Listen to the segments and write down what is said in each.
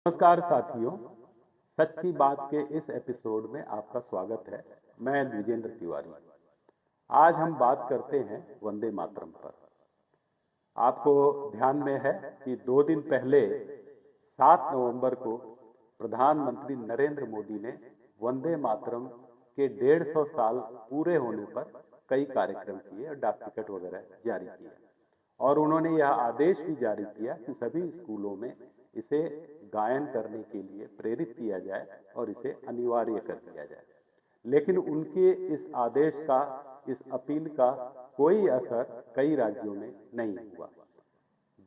नमस्कार साथियों, सच की बात के इस एपिसोड में आपका स्वागत है। मैं द्विजेंद्र तिवारी। आज हम बात करते हैं वंदे मातरम पर। आपको ध्यान में है कि 2 दिन पहले 7 नवंबर को प्रधानमंत्री नरेंद्र मोदी ने वंदे मातरम के 150 साल पूरे होने पर कई कार्यक्रम किए और डाक टिकट वगैरह जारी किए। और उन्होंने यह आदेश भी जारी किया कि सभी स्कूलों में इसे गायन करने के लिए प्रेरित किया जाए और इसे अनिवार्य कर दिया जाए। लेकिन उनके इस आदेश का, इस अपील का कोई असर कई राज्यों में नहीं हुआ।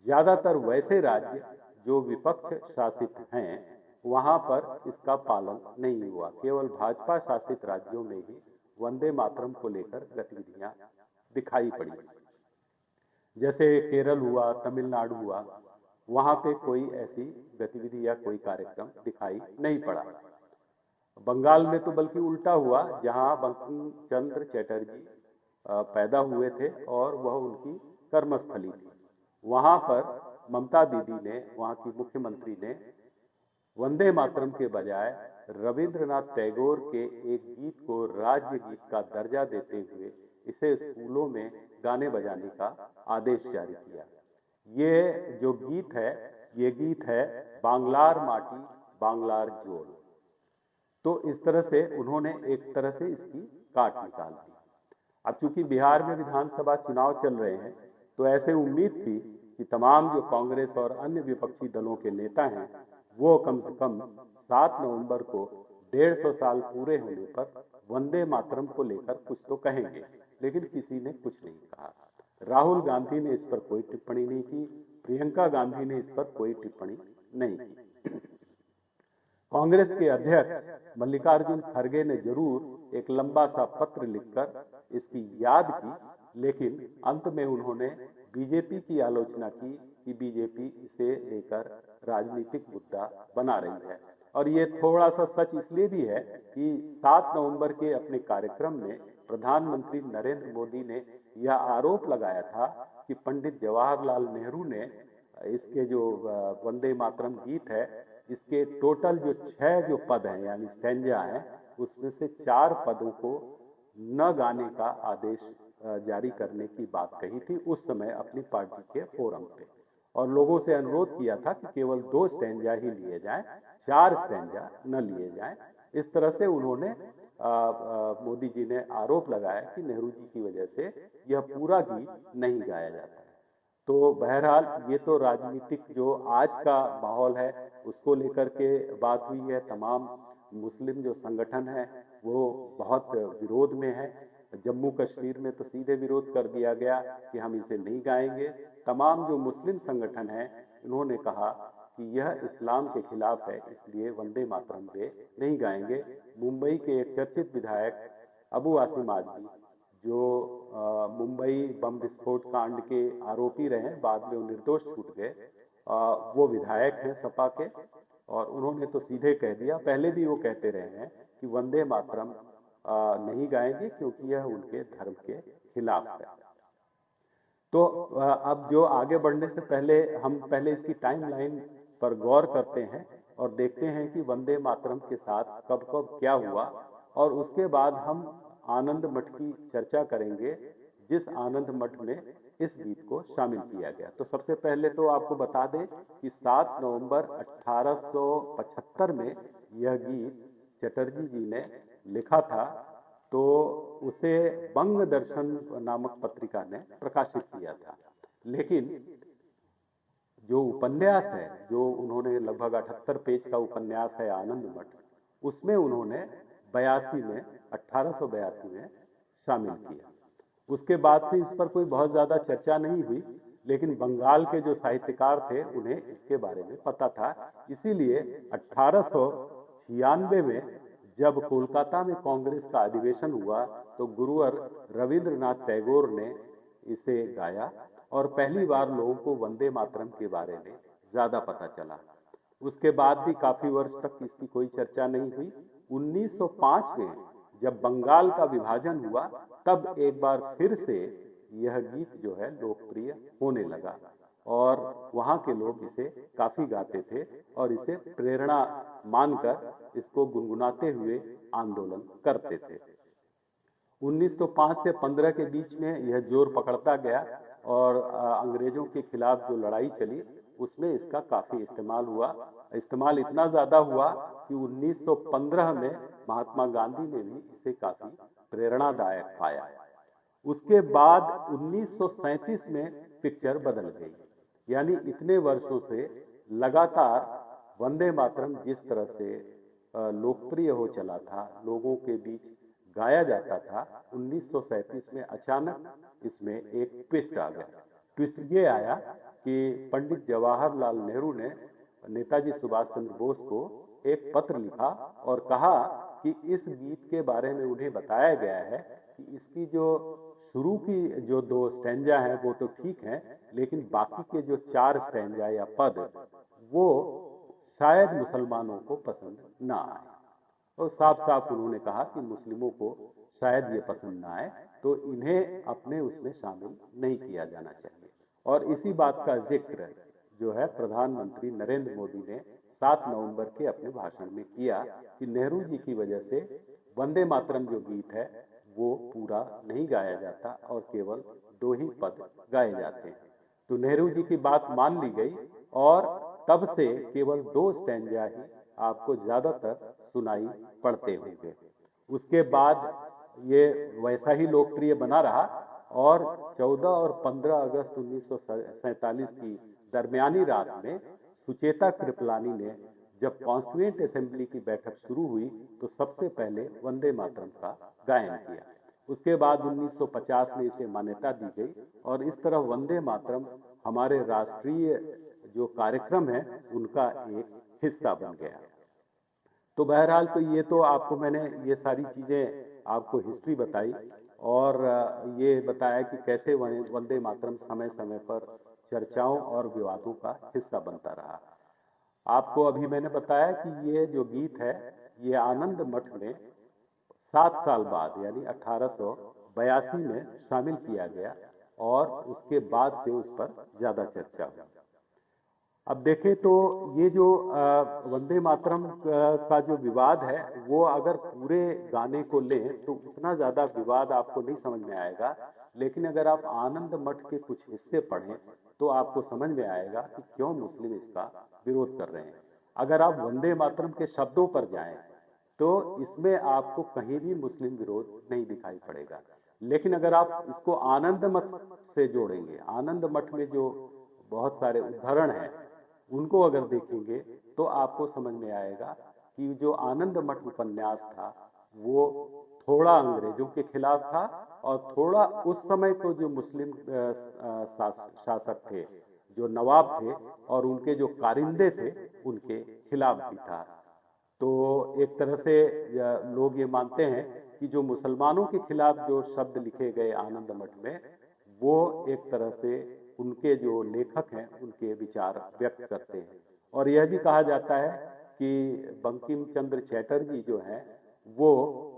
ज्यादातर वैसे राज्य जो विपक्ष शासित हैं, वहां पर इसका पालन नहीं हुआ। केवल भाजपा शासित राज्यों में ही वंदे मातरम को लेकर गतिविधियां दिखाई पड़ी। जैसे केरल हुआ, तमिलनाडु हुआ, वहां पे कोई ऐसी गतिविधि या कोई कार्यक्रम दिखाई नहीं पड़ा। बंगाल में तो बल्कि उल्टा हुआ, जहां बंकिम चंद्र चटर्जी पैदा हुए थे और वह उनकी कर्मस्थली थी। वहां पर ममता दीदी ने, वहां की मुख्यमंत्री ने, वंदे मातरम के बजाय रविंद्रनाथ टैगोर के एक गीत को राज्य गीत का दर्जा देते हुए इसे स्कूलों में गाने बजाने का आदेश जारी किया। ये जो गीत है, ये गीत है बांग्लार माटी बांग्लार जोल। तो इस तरह से उन्होंने एक तरह से इसकी काट निकाल दी। अब चूंकि बिहार में विधानसभा चुनाव चल रहे हैं, तो ऐसे उम्मीद थी कि तमाम जो कांग्रेस और अन्य विपक्षी दलों के नेता हैं, वो कम से कम 7 नवंबर को 150 साल पूरे होने पर वंदे मातरम को लेकर कुछ तो कहेंगे। लेकिन किसी ने कुछ नहीं कहा। राहुल गांधी ने इस पर कोई टिप्पणी नहीं की, प्रियंका गांधी ने इस पर कोई टिप्पणी नहीं की। कांग्रेस के अध्यक्ष मल्लिकार्जुन खड़गे ने जरूर एक लंबा सा पत्र लिखकर इसकी याद की, लेकिन अंत में उन्होंने बीजेपी की आलोचना की कि बीजेपी इसे लेकर राजनीतिक मुद्दा बना रही है। और ये थोड़ा सा सच इसलिए भी है कि 7 नवंबर के अपने कार्यक्रम में प्रधानमंत्री नरेंद्र मोदी ने यह आरोप लगाया था कि पंडित जवाहरलाल नेहरू ने इसके जो वंदे मातरम गीत है, इसके टोटल जो 6 जो पद हैं, यानी स्टैंजा हैं, उसमें से 4 पदों को न गाने का आदेश जारी करने की बात कही थी उस समय अपनी पार्टी के फोरम पे। और लोगों से अनुरोध किया था कि केवल 2 स्टैंजा ही लिए जाएं, 4 स्टैंजा न लिए जाएं। इस तरह से उन्होंने मोदी जी ने आरोप लगाया कि नेहरू जी की वजह से यह पूरा गीत नहीं गाया जाता है। तो बहरहाल ये तो राजनीतिक जो आज का माहौल है उसको लेकर के बात हुई है। तमाम मुस्लिम जो संगठन है वो बहुत विरोध में है। जम्मू कश्मीर में तो सीधे विरोध कर दिया गया कि हम इसे नहीं गाएंगे। तमाम जो मुस्लिम संगठन हैं, उन्होंने कहा कि यह इस्लाम के खिलाफ है, इसलिए वंदे मातरम वे नहीं गाएंगे। मुंबई के एक चर्चित विधायक अबू आसिम आजमी, जो मुंबई बम विस्फोट कांड के आरोपी रहे, बाद में वो निर्दोष छूट गए, वो विधायक हैं सपा के, और उन्होंने तो सीधे कह दिया, पहले भी वो कहते रहे हैं कि वंदे मातरम नहीं गाएंगे क्योंकि यह उनके धर्म के खिलाफ है। तो अब जो आगे बढ़ने से पहले हम पहले इसकी टाइमलाइन पर गौर करते हैं और देखते हैं कि वंदे मातरम के साथ कब कब क्या हुआ, और उसके बाद हम आनंद मठ की चर्चा करेंगे, जिस आनंद मठ में इस गीत को शामिल किया गया। तो सबसे पहले तो आपको बता दें कि 7 नवंबर 1875 में यह गीत चटर्जी जी ने लिखा था। तो उसे बंग दर्शन नामक पत्रिका ने प्रकाशित किया था। लेकिन जो उपन्यास है, जो उन्होंने लगभग 78 पेज का उपन्यास है आनंद मठ, उसमें उन्होंने 1882 में शामिल किया। उसके बाद से इस पर कोई बहुत ज्यादा चर्चा नहीं हुई, लेकिन बंगाल के जो साहित्यकार थे उन्हें इसके बारे में पता था। इसीलिए 1896 में जब कोलकाता में कांग्रेस का अधिवेशन हुआ, तो गुरुवर रविंद्रनाथ टैगोर ने इसे गाया और पहली बार लोगों को वंदे मातरम के बारे में ज्यादा पता चला। उसके बाद भी काफी वर्ष तक इसकी कोई चर्चा नहीं हुई। 1905 में जब बंगाल का विभाजन हुआ, तब एक बार फिर से यह गीत जो है लोकप्रिय होने लगा। और वहाँ के लोग इसे काफी गाते थे और इसे प्रेरणा मानकर इसको गुनगुनाते हुए आंदोलन करते थे। 1905 से 15 के बीच में यह जोर पकड़ता गया और अंग्रेजों के खिलाफ जो लड़ाई चली उसमें इसका काफी इस्तेमाल हुआ। इस्तेमाल इतना ज्यादा हुआ कि 1915 में महात्मा गांधी ने भी इसे काफी प्रेरणादायक पाया। उसके बाद 1937 में पिक्चर बदल गई, यानी इतने वर्षों से लगातार वंदे मातरम जिस तरह से लोकप्रिय हो चला था, लोगों के बीच गाया जाता था, 1937 में अचानक इसमें एक ट्विस्ट आ गया। ट्विस्ट ये आया कि पंडित जवाहरलाल नेहरू ने नेताजी सुभाष चंद्र बोस को एक पत्र लिखा और कहा कि इस गीत के बारे में उन्हें बताया गया है कि इसकी जो शुरू की जो 2 स्टैंजा हैं वो तो ठीक हैं, लेकिन बाकी के जो 4 स्टैंजा या पद वो शायद मुसलमानों को पसंद ना आए। और साफ साफ उन्होंने कहा कि मुस्लिमों को शायद ये पसंद ना आए, तो इन्हें अपने उसमें शामिल नहीं किया जाना चाहिए। और इसी बात का जिक्र जो है प्रधानमंत्री नरेंद्र मोदी ने 7 नवंबर के अपने भाषण में किया कि नेहरू जी की वजह से वंदे मातरम जो गीत है वो पूरा नहीं गाया जाता और केवल 2 ही पद गाए जाते हैं। तो नेहरू जी की बात मान ली गई और तब से केवल 2 स्टैंजा ही आपको ज्यादातर सुनाई पड़ते होंगे। उसके बाद ये वैसा ही लोकप्रिय बना रहा और 14 और 15 अगस्त 1947 की दरमियानी रात में सुचेता कृपलानी ने जब कॉन्स्टिट्यूएंट असेंबली की बैठक शुरू हुई तो सबसे पहले वंदे मातरम का गायन किया। उसके बाद 1950 में इसे मान्यता दी गई और इस तरह वंदे मातरम हमारे राष्ट्रीय जो कार्यक्रम है उनका एक हिस्सा बन गया। तो बहरहाल तो ये तो आपको मैंने ये सारी चीजें आपको हिस्ट्री बताई और ये बताया कि कैसे वंदे मातरम समय समय पर चर्चाओं और विवादों का हिस्सा बनता रहा। आपको अभी मैंने बताया कि ये जो गीत है ये आनंद मठ में 7 साल बाद यानी 1882 में शामिल किया गया और उसके बाद से उस पर ज्यादा चर्चा हुई। अब देखें तो ये जो वंदे मातरम का जो विवाद है वो अगर पूरे गाने को लें तो उतना ज्यादा विवाद आपको नहीं समझ में आएगा, लेकिन अगर आप आनंद मठ के कुछ हिस्से पढ़ें तो आपको समझ में आएगा कि क्यों मुस्लिम इसका विरोध कर रहे हैं। अगर आप वंदे मातरम के शब्दों पर जाएं तो इसमें आपको कहीं भी मुस्लिम विरोध नहीं दिखाई पड़ेगा, लेकिन अगर आप इसको आनंद मठ से जोड़ेंगे, आनंद मठ में जो बहुत सारे उदाहरण हैं उनको अगर देखेंगे तो आपको समझ में आएगा कि जो आनंद मठ उपन्यास था वो थोड़ा अंग्रेजों के खिलाफ था और थोड़ा उस समय को जो मुस्लिम शासक थे, जो नवाब थे और उनके जो कारिंदे थे उनके खिलाफ भी था। तो एक तरह से लोग ये मानते हैं कि जो मुसलमानों के खिलाफ जो शब्द लिखे गए आनंद मठ में वो एक तरह से उनके जो लेखक हैं उनके विचार व्यक्त करते हैं। और यह भी कहा जाता है कि बंकिम चंद्र चटर्जी जो हैं वो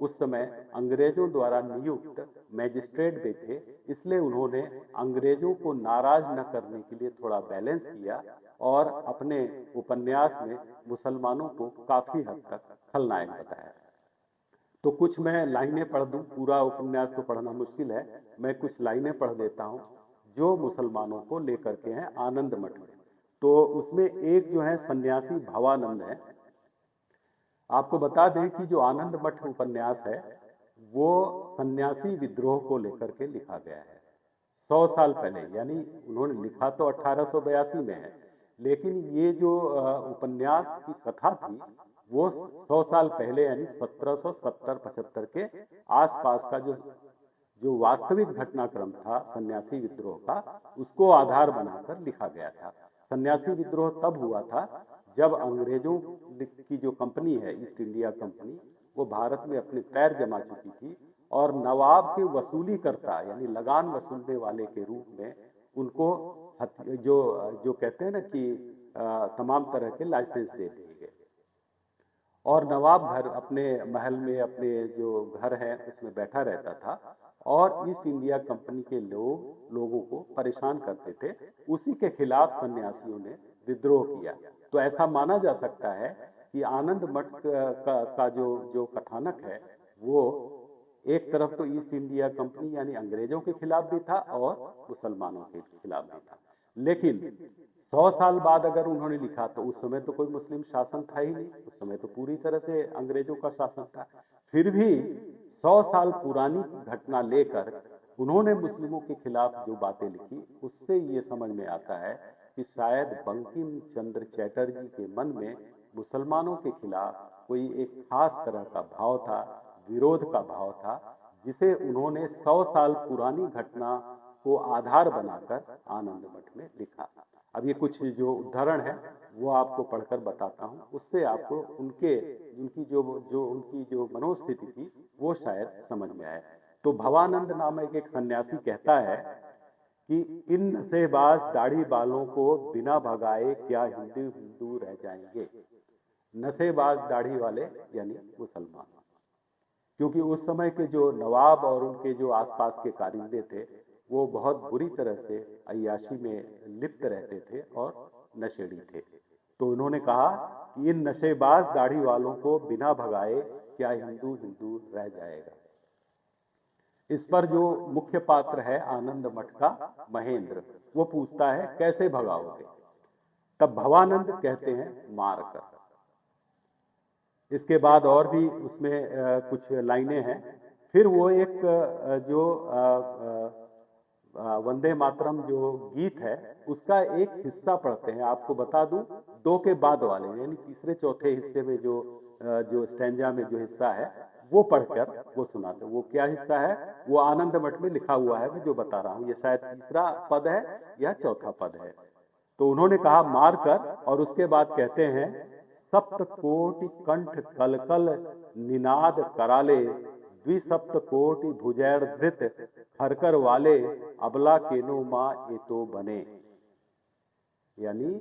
उस समय अंग्रेजों द्वारा नियुक्त मैजिस्ट्रेट भी थे, इसलिए उन्होंने अंग्रेजों को नाराज न करने के लिए थोड़ा बैलेंस किया और अपने उपन्यास में मुसलमानों को काफी हद तक खलनायक बताया। तो कुछ मैं लाइनें पढ़ दूं, पूरा उपन्यास तो पढ़ना मुश्किल है, मैं कुछ लाइनें पढ़ देता हूं जो मुसलमानों को लेकर के हैं आनंद मठ में। तो उसमें एक जो है सन्यासी भवानंद है। आपको बता दें कि जो आनंद मठ उपन्यास है वो सन्यासी विद्रोह को लेकर के लिखा गया है 100 साल पहले, यानी उन्होंने लिखा तो 1882 में है, लेकिन ये जो उपन्यास की कथा थी वो 100 साल पहले यानी 1770-75 के आसपास का जो वास्तविक घटनाक्रम था सन्यासी विद्रोह का, उसको आधार बनाकर लिखा गया था। सन्यासी विद्रोह तब हुआ था जब अंग्रेजों की जो कंपनी है ईस्ट इंडिया कंपनी वो भारत में अपने पैर जमा चुकी थी और नवाब के वसूलीकर्ता यानी लगान वसूलने वाले के रूप में उनको जो कहते हैं ना कि तमाम तरह के लाइसेंस दे दिए गए और नवाब घर अपने महल में अपने जो घर है उसमें बैठा रहता था और ईस्ट इंडिया कंपनी के लोगों को परेशान करते थे, उसी के खिलाफ सन्यासियों ने विद्रोह किया। तो ऐसा माना जा सकता है कि आनंद मठ का जो जो कथानक है वो एक तरफ तो ईस्ट इंडिया कंपनी यानी अंग्रेजों के खिलाफ भी था और मुसलमानों के खिलाफ भी था। लेकिन 100 साल बाद अगर उन्होंने लिखा तो उस समय तो कोई मुस्लिम शासन था ही नहीं, उस समय तो पूरी तरह से अंग्रेजों का शासन था। फिर भी 100 साल पुरानी घटना लेकर उन्होंने मुस्लिमों के खिलाफ जो बातें लिखी, उससे ये समझ में आता है कि शायद बंकिम चंद्र चटर्जी के मन में मुसलमानों के खिलाफ कोई एक खास तरह का भाव था, विरोध का भाव था, जिसे उन्होंने 100 साल पुरानी घटना को आधार बनाकर आनंद मठ में लिखा। अब ये कुछ जो उदाहरण है वो आपको पढ़कर बताता हूँ, उससे आपको उनकी जो मनोस्थिति थी वो शायद समझ में आए। तो भवानंद नामक एक सन्यासी कहता है कि इन नशेबाज दाढ़ी बालों को बिना भगाए क्या हिंदू हिंदू रह जाएंगे। नशेबाज दाढ़ी वाले यानी मुसलमान, क्योंकि उस समय के जो नवाब और उनके जो आसपास के कारिंदे थे वो बहुत बुरी तरह से अय्याशी में लिप्त रहते थे और नशेड़ी थे। तो उन्होंने कहा कि इन नशेबाज दाढ़ी वालों को बिना भगाए क्या हिंदू हिंदू रह जाएगा। इस पर जो मुख्य पात्र है आनंद मठ का महेंद्र, वो पूछता है कैसे भगाओगे? तब भवानंद कहते हैं मार कर। इसके बाद और भी उसमें कुछ लाइनें हैं। फिर वो एक जो वंदे मातरम जो गीत है उसका एक हिस्सा पढ़ते हैं। आपको बता दूं, 2 के बाद वाले यानी तीसरे चौथे हिस्से में जो स्टैंजा में जो हिस्सा है वो पढ़कर वो सुनाते हैं। वो क्या हिस्सा है वो आनंद मठ में लिखा हुआ है, मैं जो बता रहा हूँ। ये शायद तीसरा पद है या चौथा पद है। तो उन्होंने कहा मार कर, और उसके बाद कहते हैं सप्त कोटि कंठ कलकल निनाद कराले, द्विसप्त कोटि भुजैर धृत खरकर वाले, अबला केनो माँ ए तो बने। यानी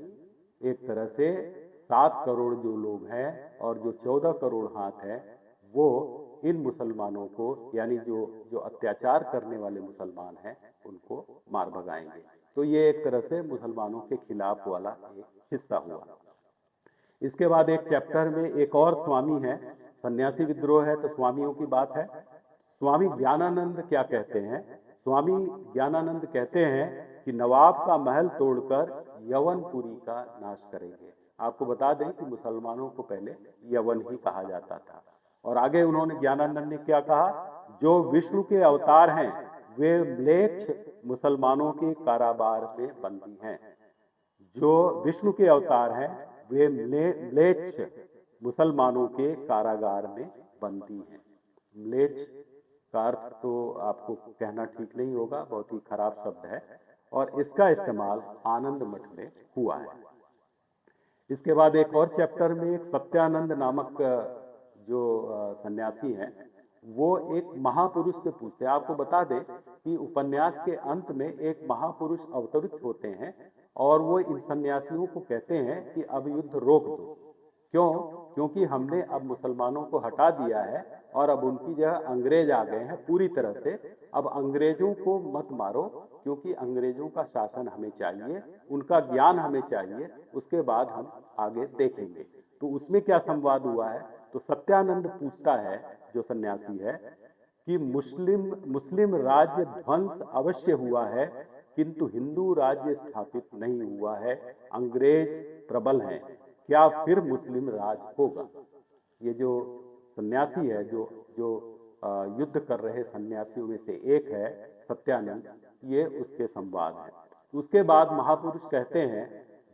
एक तरह से 7 करोड़ जो लोग हैं और जो 14 करोड़ हाथ हैं वो इन मुसलमानों को यानी जो अत्याचार करने वाले मुसलमान हैं उनको मार भगाएंगे। तो ये एक तरह से मुसलमानों के खिलाफ वाला एक हिस्सा हुआ। इसके बाद एक चैप्टर में एक और स्वामी है, सन्यासी विद्रोह है तो स्वामियों की बात है। स्वामी ज्ञानानंद क्या कहते हैं? स्वामी ज्ञानानंद कहते हैं कि नवाब का महल तोड़कर यवनपुरी का नाश करेंगे। आपको बता दें कि मुसलमानों को पहले यवन ही कहा जाता था। और आगे उन्होंने ज्ञानानंद ने क्या कहा? जो विष्णु के अवतार हैं वे म्लेच्छ मुसलमानों के कारागार में बंदी हैं। जो विष्णु के अवतार हैं वे म्लेच्छ मुसलमानों के कारागार में बंदी हैं। म्लेच्छ का अर्थ तो आपको कहना ठीक नहीं होगा, बहुत ही खराब शब्द है, और इसका इस्तेमाल आनंद मठ में हुआ है। इसके बाद एक और चैप्टर में एक सत्यानंद नामक जो सन्यासी हैं वो एक महापुरुष से पूछते हैं। आपको बता दें कि उपन्यास के अंत में एक महापुरुष अवतरित होते हैं और वो इन सन्यासियों को कहते हैं कि अब युद्ध रोक दो। क्यों? क्योंकि हमने अब मुसलमानों को हटा दिया है और अब उनकी जगह अंग्रेज आ गए हैं पूरी तरह से। अब अंग्रेजों को मत मारो, क्योंकि अंग्रेजों का शासन हमें चाहिए, उनका ज्ञान हमें चाहिए, उसके बाद हम आगे देखेंगे। तो उसमें क्या संवाद हुआ है? तो सत्यानंद पूछता है, जो सन्यासी है, कि मुस्लिम राज्य ध्वंस अवश्य हुआ है किंतु हिंदू राज्य स्थापित नहीं हुआ है। अंग्रेज प्रबल हैं, क्या फिर मुस्लिम राज होगा? ये जो सन्यासी है जो युद्ध कर रहे सन्यासियों में से एक है सत्यानंद, ये उसके संवाद है। उसके बाद महापुरुष कहते हैं,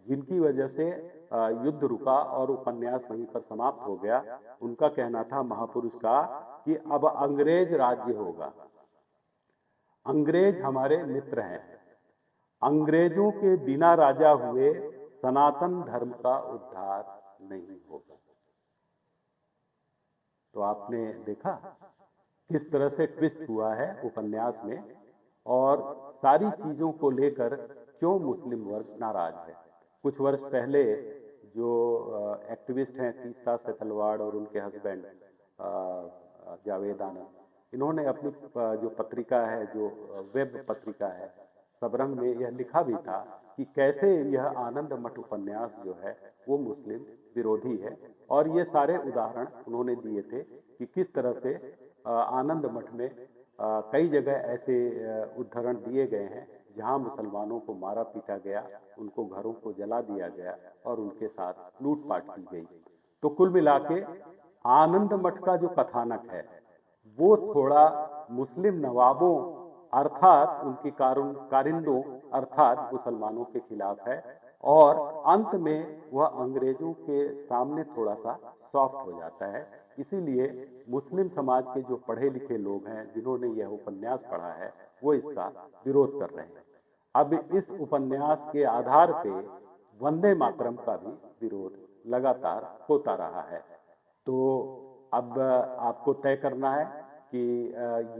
जिनकी वजह से युद्ध रुका और उपन्यास वहीं पर समाप्त हो गया, उनका कहना था महापुरुष का कि अब अंग्रेज राज्य होगा। अंग्रेज हमारे मित्र हैं, अंग्रेजों के बिना राजा हुए सनातन धर्म का उद्धार नहीं होगा। तो आपने देखा किस तरह से ट्विस्ट हुआ है उपन्यास में, और सारी चीजों को लेकर क्यों मुस्लिम वर्ग नाराज है। कुछ वर्ष पहले जो एक्टिविस्ट हैं तीस्ता सेतलवाड़ और उनके हस्बैंड जावेद आनंद, इन्होंने अपनी जो पत्रिका है, जो वेब पत्रिका है सबरंग में, यह लिखा भी था कि कैसे यह आनंद मठ उपन्यास जो है वो मुस्लिम विरोधी है। और ये सारे उदाहरण उन्होंने दिए थे कि किस तरह से आनंद मठ में कई जगह ऐसे उद्धरण दिए गए हैं जहां मुसलमानों को मारा पीटा गया, उनको घरों को जला दिया गया और उनके साथ लूटपाट की गई। तो कुल मिला के आनंद मठ का जो कथानक है वो थोड़ा मुस्लिम नवाबों अर्थात उनकी कारिंदों अर्थात मुसलमानों के खिलाफ है, और अंत में वह अंग्रेजों के सामने थोड़ा सा सॉफ्ट हो जाता है। इसीलिए मुस्लिम समाज के जो पढ़े लिखे लोग हैं जिन्होंने यह उपन्यास पढ़ा है वो इसका विरोध कर रहे हैं। अब इस उपन्यास के आधार पे वंदे मातरम का भी विरोध लगातार होता रहा है। तो अब आपको तय करना है कि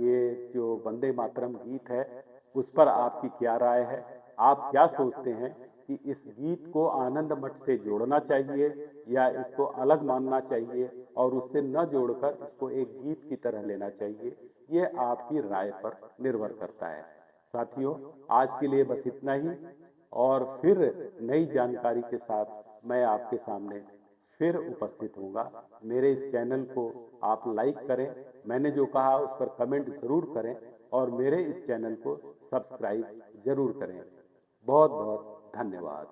ये जो वंदे मातरम गीत है उस पर आपकी क्या राय है। आप क्या सोचते हैं कि इस गीत को आनंद मठ से जोड़ना चाहिए या इसको अलग मानना चाहिए और उससे न जोड़कर इसको एक गीत की तरह लेना चाहिए, ये आपकी राय पर निर्भर करता है। साथियों, आज के लिए बस इतना ही, और फिर नई जानकारी के साथ मैं आपके सामने फिर उपस्थित होऊंगा। मेरे इस चैनल को आप लाइक करें, मैंने जो कहा उस पर कमेंट जरूर करें और मेरे इस चैनल को सब्सक्राइब जरूर करें। बहुत बहुत धन्यवाद।